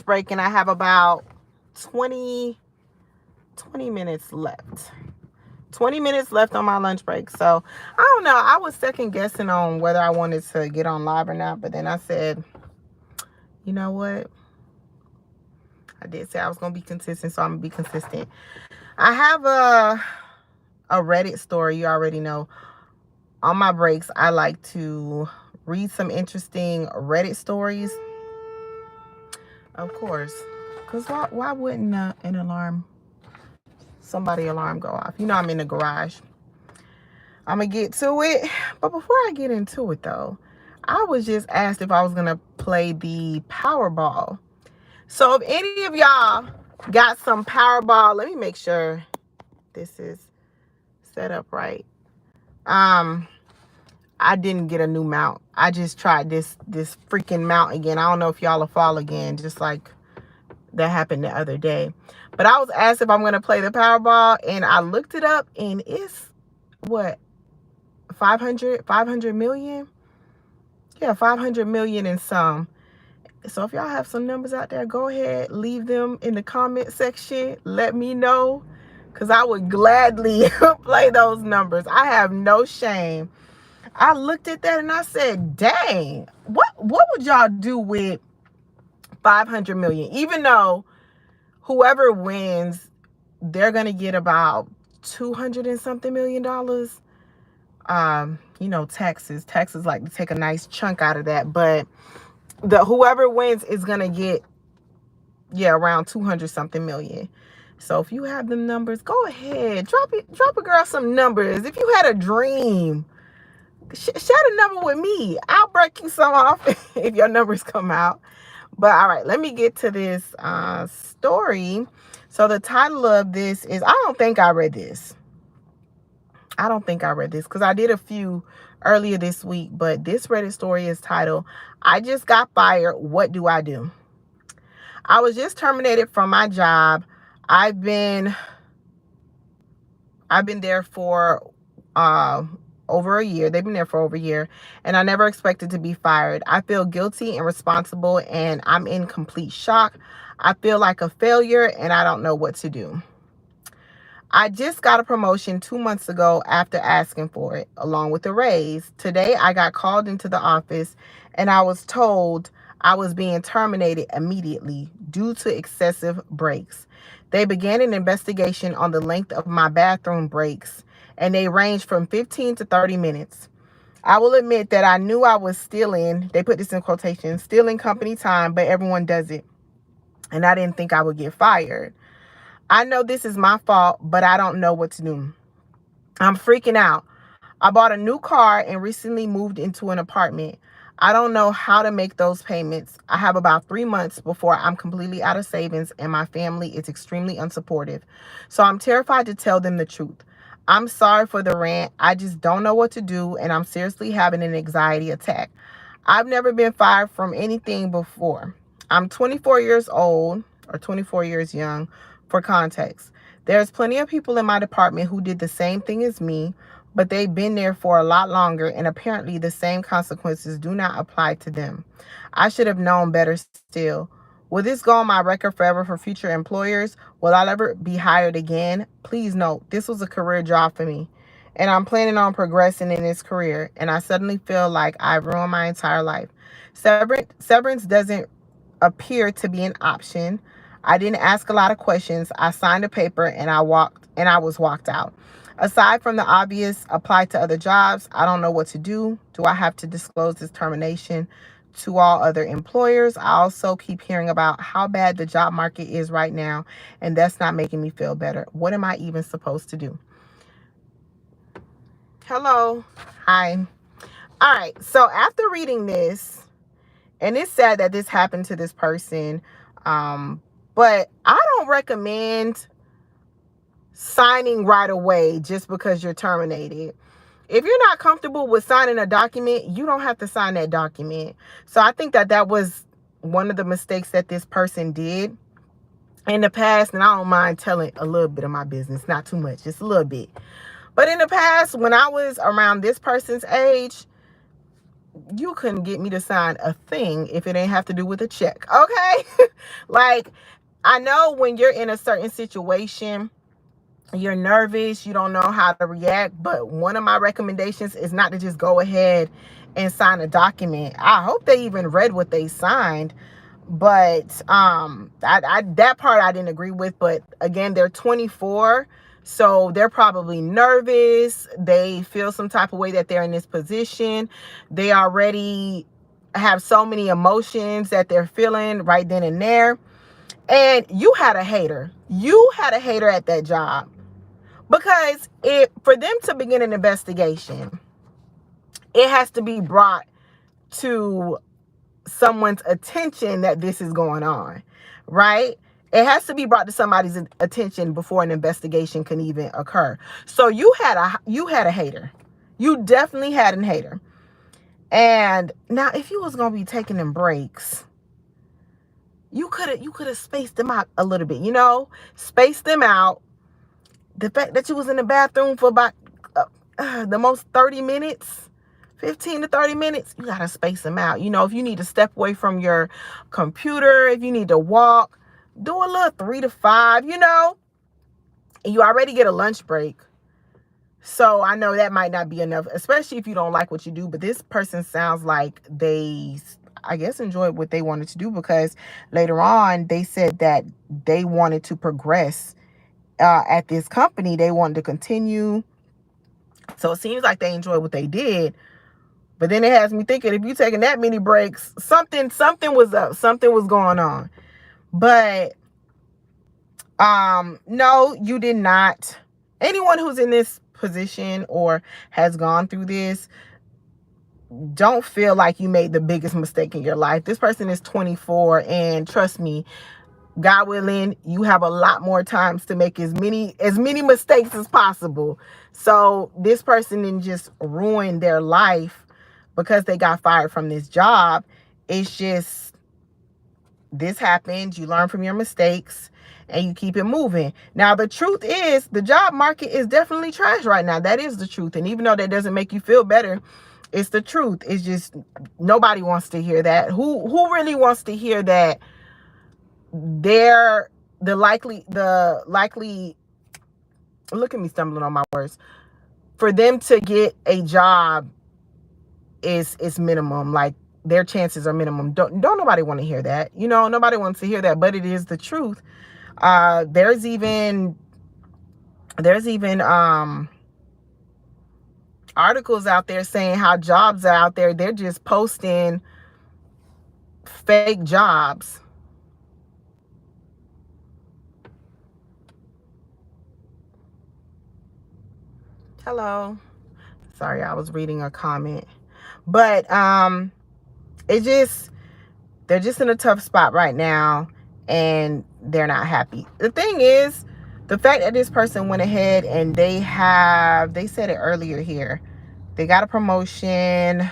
break and I have about 20 minutes left. 20 minutes left on my lunch break. So I don't know. I was second guessing on whether I wanted to get on live or not. But then I said, you know what? I did say I was going to be consistent. So I'm going to be consistent. I have a Reddit story. You already know. On my breaks, I like to read some interesting Reddit stories. Of course. Because why wouldn't an alarm, somebody alarm go off? You know I'm in the garage. I'm going to get to it. But before I get into it, though, I was just asked if I was going to play the Powerball. So if any of y'all got some Powerball, let me make sure this is set up right. I didn't get a new mount. I just tried this freaking mount again. I don't know if y'all will fall again, just like that happened the other day. But I was asked if I'm going to play the Powerball, and I looked it up, and it's, what, 500 million? Yeah, 500 million and some. So if y'all have some numbers out there, go ahead, leave them in the comment section. Let me know, because I would gladly play those numbers. I have no shame. I looked at that and I said, dang, what would y'all do with 500 million? Even though whoever wins, they're going to get about 200 and something $million. You know, taxes like to take a nice chunk out of that. But whoever wins is going to get, around 200 something million. So if you have them numbers, go ahead, drop a girl some numbers. If you had a dream, share a number with me. I'll break you some off if your numbers come out. But all right, let me get to this story. So the title of this is, I don't think I read this because I did a few earlier this week. But this Reddit story is titled, I just got fired. What do I do? I was just terminated from my job. I've been there for over a year. They've been there for over a year, and I never expected to be fired. I feel guilty and responsible, and I'm in complete shock. I feel like a failure, and I don't know what to do. I just got a promotion 2 months ago after asking for it, along with a raise. Today, I got called into the office, and I was told I was being terminated immediately due to excessive breaks. They began an investigation on the length of my bathroom breaks, and they ranged from 15 to 30 minutes. I will admit that I knew I was stealing, they put this in quotation, stealing company time, but everyone does it. And I didn't think I would get fired. I know this is my fault, but I don't know what to do. I'm freaking out. I bought a new car and recently moved into an apartment. I don't know how to make those payments. I have about 3 months before I'm completely out of savings, and my family is extremely unsupportive. So I'm terrified to tell them the truth. I'm sorry for the rant. I just don't know what to do, and I'm seriously having an anxiety attack. I've never been fired from anything before. I'm 24 years old, or 24 years young, for context. There's plenty of people in my department who did the same thing as me, but they've been there for a lot longer, and apparently the same consequences do not apply to them. I should have known better still. Will this go on my record forever for future employers? Will I ever be hired again? Please note, this was a career job for me, and I'm planning on progressing in this career, and I suddenly feel like I've ruined my entire life. Severance doesn't appear to be an option. I didn't ask a lot of questions. I signed a paper and I was walked out. Aside from the obvious, apply to other jobs, I don't know what to do. Do I have to disclose this termination to all other employers? I also keep hearing about how bad the job market is right now, and that's not making me feel better. What am I even supposed to do? Hello. Hi. All right. So after reading this, and it's sad that this happened to this person, but I don't recommend signing right away just because you're terminated. If you're not comfortable with signing a document, you don't have to sign that document. So I think that was one of the mistakes that this person did in the past. And I don't mind telling a little bit of my business, not too much, just a little bit. But in the past, when I was around this person's age, you couldn't get me to sign a thing if it ain't have to do with a check. Okay. Like, I know when you're in a certain situation, you're nervous, you don't know how to react, but one of my recommendations is not to just go ahead and sign a document. I hope they even read what they signed, but that part I didn't agree with. But again, they're 24, so they're probably nervous. They feel some type of way that they're in this position. They already have so many emotions that they're feeling right then and there. And you had a hater. You had a hater at that job. Because for them to begin an investigation, it has to be brought to someone's attention that this is going on, right? It has to be brought to somebody's attention before an investigation can even occur. So you had a hater. You definitely had a hater. And now, if you was gonna be taking them breaks, you could have spaced them out a little bit. Spaced them out. The fact that you was in the bathroom for about the most 30 minutes, 15 to 30 minutes, you got to space them out. If you need to step away from your computer, if you need to walk, do a little 3 to 5, and you already get a lunch break. So I know that might not be enough, especially if you don't like what you do. But this person sounds like they, I guess, enjoyed what they wanted to do, because later on they said that they wanted to progress at this company. They wanted to continue. So it seems like they enjoyed what they did. But then it has me thinking, if you're taking that many breaks, something was up. Something was going on. But no, you did not. Anyone who's in this position or has gone through this, don't feel like you made the biggest mistake in your life. This person is 24, and trust me, God willing, you have a lot more times to make as many mistakes as possible. So this person didn't just ruin their life because they got fired from this job. It's just, this happens. You learn from your mistakes and you keep it moving. Now, the truth is, the job market is definitely trash right now. That is the truth. And even though that doesn't make you feel better, it's the truth. It's just, nobody wants to hear that. Who really wants to hear that they're the likely, look at me stumbling on my words, for them to get a job is minimum. Like, their chances are minimum. Don't nobody want to hear that. Nobody wants to hear that, but it is the truth. There's even articles out there saying how jobs are out there, they're just posting fake jobs. Hello. Sorry, I was reading a comment. But they're just in a tough spot right now, and they're not happy. The thing is, the fact that this person went ahead and they said it earlier here, they got a promotion.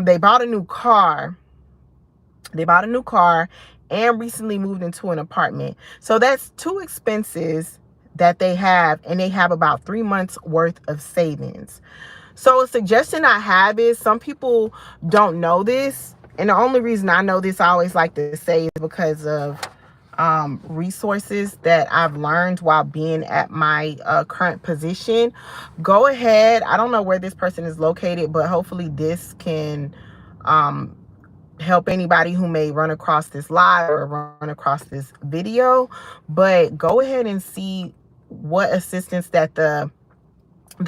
They bought a new car. And recently moved into an apartment. So that's 2 expenses that they have, and they have about 3 months worth of savings. So a suggestion I have is, some people don't know this, and the only reason I know this, I always like to say, is because of resources that I've learned while being at my current position. Go ahead. I don't know where this person is located, but hopefully this can help anybody who may run across this live or run across this video. But go ahead and see what assistance that the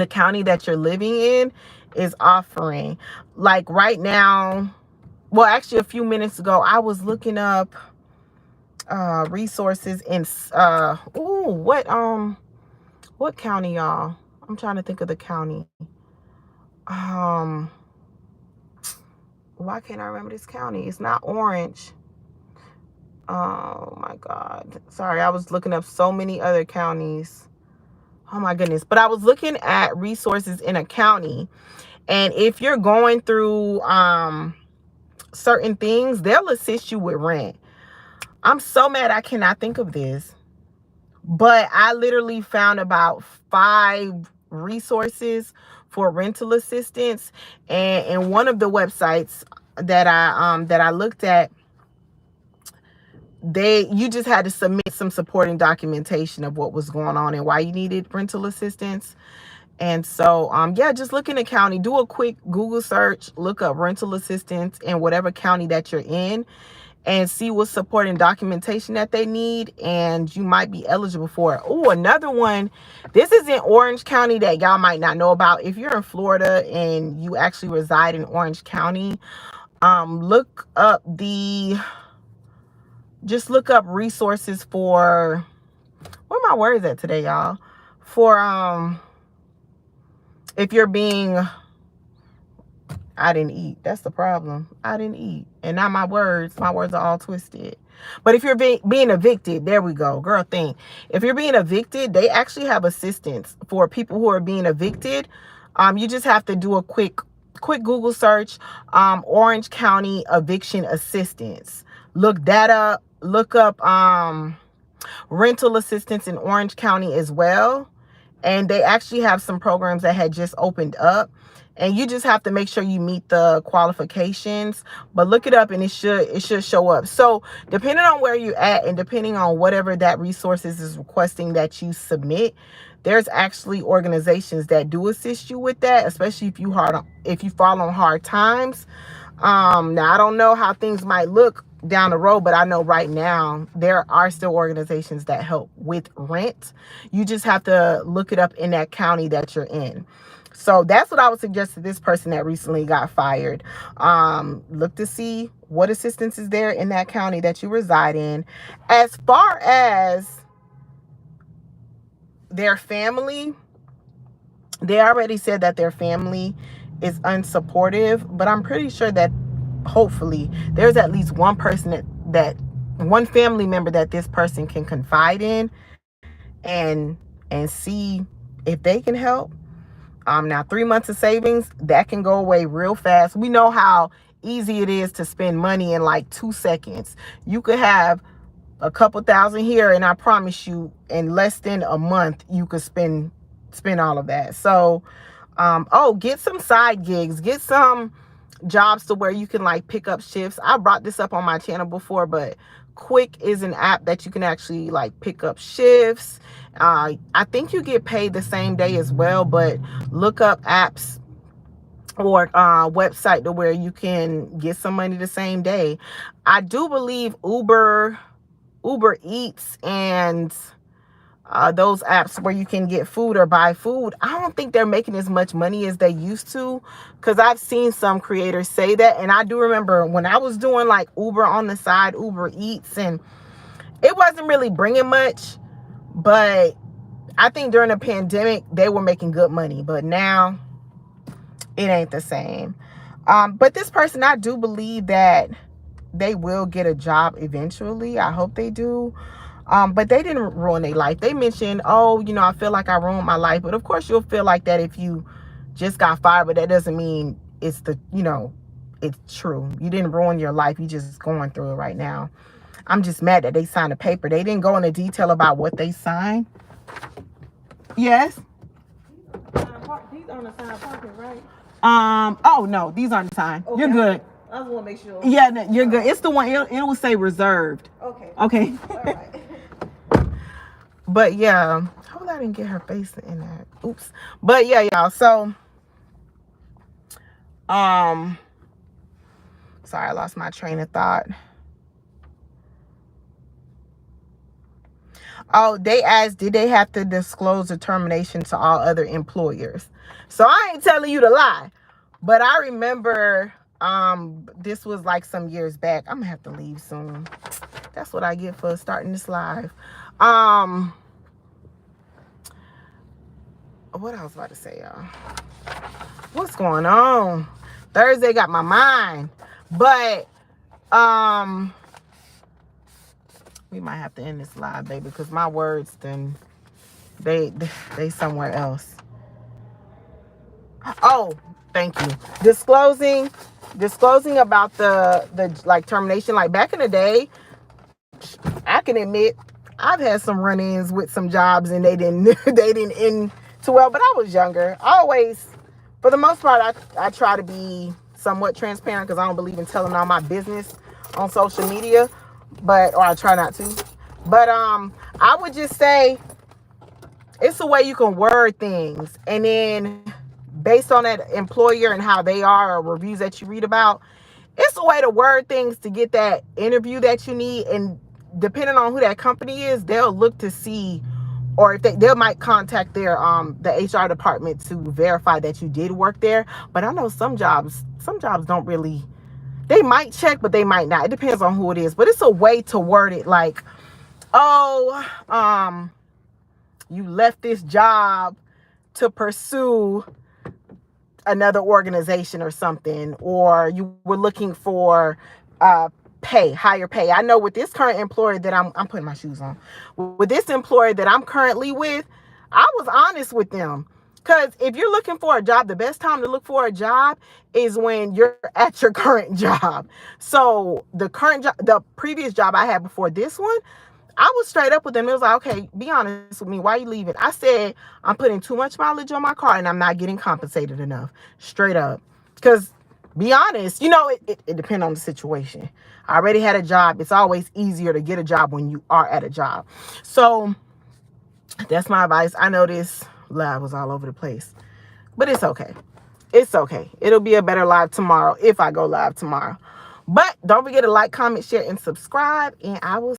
county that you're living in is offering. Like right now, well, actually a few minutes ago, I was looking up resources in what county, y'all? I'm trying to think of the county. Why can't I remember this county? It's not Orange. Oh my God. Sorry, I was looking up so many other counties. Oh my goodness. But I was looking at resources in a county, and if you're going through certain things, they'll assist you with rent. I'm so mad I cannot think of this, but I literally found about 5 resources for rental assistance. And one of the websites that I looked at, you just had to submit some supporting documentation of what was going on and why you needed rental assistance. And so yeah, just look in the county, do a quick Google search, look up rental assistance in whatever county that you're in, and see what supporting documentation that they need, and you might be eligible for it. Oh, another one, this is in Orange County that y'all might not know about. If you're in Florida and you actually reside in Orange County, just look up resources for, where my words at today, y'all, for if you're being, I didn't eat. That's the problem. I didn't eat. And now my words are all twisted. But if you're being evicted, there we go. Girl, think. If you're being evicted, they actually have assistance for people who are being evicted. You just have to do a quick Google search, Orange County eviction assistance. Look that up. Look up rental assistance in Orange County as well. And they actually have some programs that had just opened up. And you just have to make sure you meet the qualifications. But look it up and it should show up. So depending on where you're at and depending on whatever that resources is requesting that you submit, there's actually organizations that do assist you with that, especially if you fall on hard times. Now I don't know how things might look down the road, but I know right now there are still organizations that help with rent. You just have to look it up in that county that you're in. So that's what I would suggest to this person that recently got fired. Look to see what assistance is there in that county that you reside in. As far as their family, they already said that their family is unsupportive, but I'm pretty sure that hopefully there's at least one person that one family member that this person can confide in and see if they can help. Now 3 months of savings, that can go away real fast. We know how easy it is to spend money in like 2 seconds. You could have a couple thousand here, and I promise you in less than a month you could spend all of that. So get some side gigs, get some jobs to where you can like pick up shifts. I brought this up on my channel before, but Quick is an app that you can actually like pick up shifts. I think you get paid the same day as well, but look up apps or website to where you can get some money the same day. I do believe Uber Eats and those apps where you can get food or buy food, I don't think they're making as much money as they used to, because I've seen some creators say that. And I do remember when I was doing like Uber on the side, Uber Eats, and it wasn't really bringing much, but I think during the pandemic they were making good money, but now it ain't the same. But this person, I do believe that they will get a job eventually. I hope they do. But they didn't ruin their life. They mentioned, oh, I feel like I ruined my life. But of course you'll feel like that if you just got fired, but that doesn't mean it's it's true. You didn't ruin your life. You just going through it right now. I'm just mad that they signed a paper. They didn't go into detail about what they signed. Yes. These aren't assigned parking, right? Oh no, these aren't assigned. Okay. You're good. I just want to make sure. Yeah, no, you're good. It's the one. It will say reserved. Okay. Okay. All right. But yeah, hopefully I didn't get her face in that. Oops. But yeah, y'all. So, sorry, I lost my train of thought. Oh, they asked, did they have to disclose the termination to all other employers? So I ain't telling you to lie, but I remember this was like some years back. I'm gonna have to leave soon. That's what I get for starting this live. What I was about to say, y'all. What's going on? Thursday got my mind. But we might have to end this live, baby, because my words then they somewhere else. Oh, thank you. Disclosing about the like termination. Like back in the day, I can admit I've had some run-ins with some jobs and they didn't end too well, but I was younger. For the most part, I try to be somewhat transparent because I don't believe in telling all my business on social media, or I try not to. But I would just say it's a way you can word things, and then based on that employer and how they are, or reviews that you read about, it's a way to word things to get that interview that you need. And depending on who that company is, they'll look to see, or if they might contact their the HR department to verify that you did work there. But I know some jobs don't really, they might check, but they might not. It depends on who it is. But it's a way to word it like, oh, you left this job to pursue another organization or something, or you were looking for higher pay. I know with this current employer that I'm putting my shoes on, with this employer that I'm currently with, I was honest with them. Because if you're looking for a job, the best time to look for a job is when you're at your current job. So the previous job I had before this one, I was straight up with them. It was like, okay, be honest with me. Why are you leaving? I said, I'm putting too much mileage on my car and I'm not getting compensated enough. Straight up. Because, be honest, it depends on the situation. I already had a job. It's always easier to get a job when you are at a job. So, that's my advice. I know this live was all over the place, but it's okay. It's okay. It'll be a better live tomorrow if I go live tomorrow. But don't forget to like, comment, share, and subscribe, and I will